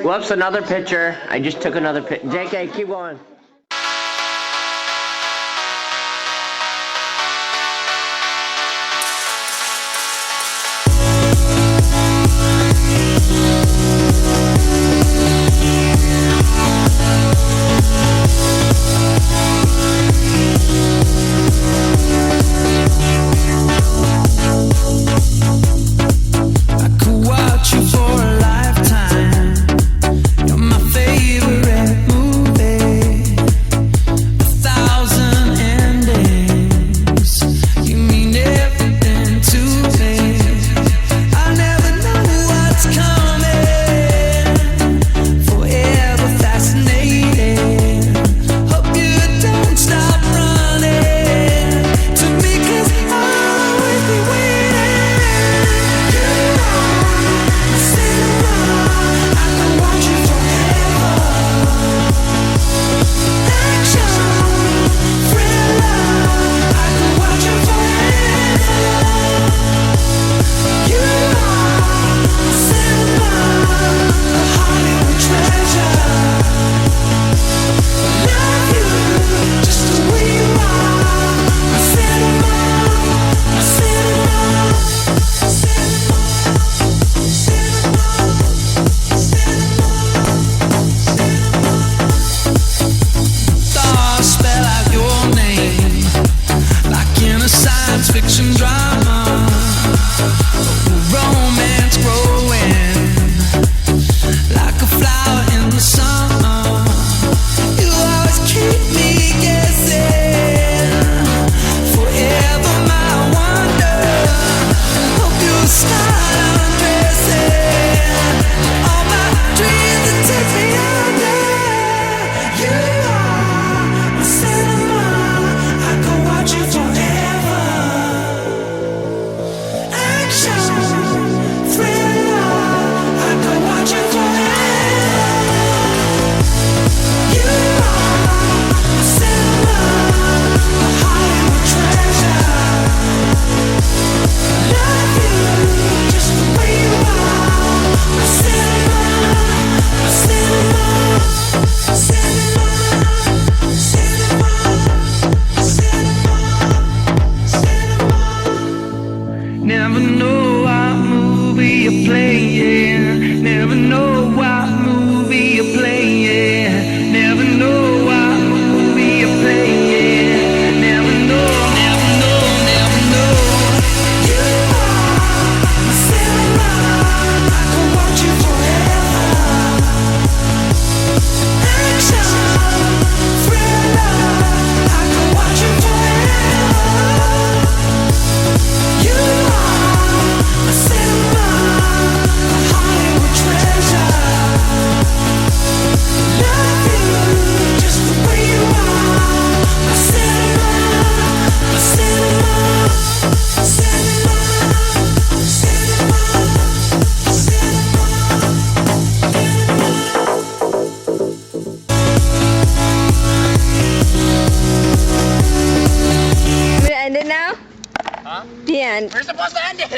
Whoops, another picture. I just took another picture. JK, keep going. Fiction drama, romance growing like a flower in the summer. You always keep me guessing, forever my wonder. Hope you start undressing all my dreams that take me under. You are my cinema, I could watch you forever. Never know what movie you're playing. Never know what movie you're playing. Never know what movie you're playing. Never know, never know, never know. You are my cinema, I could watch you forever. Action, thriller, I could watch you forever. You end it now? Huh? The end. We're supposed to end it.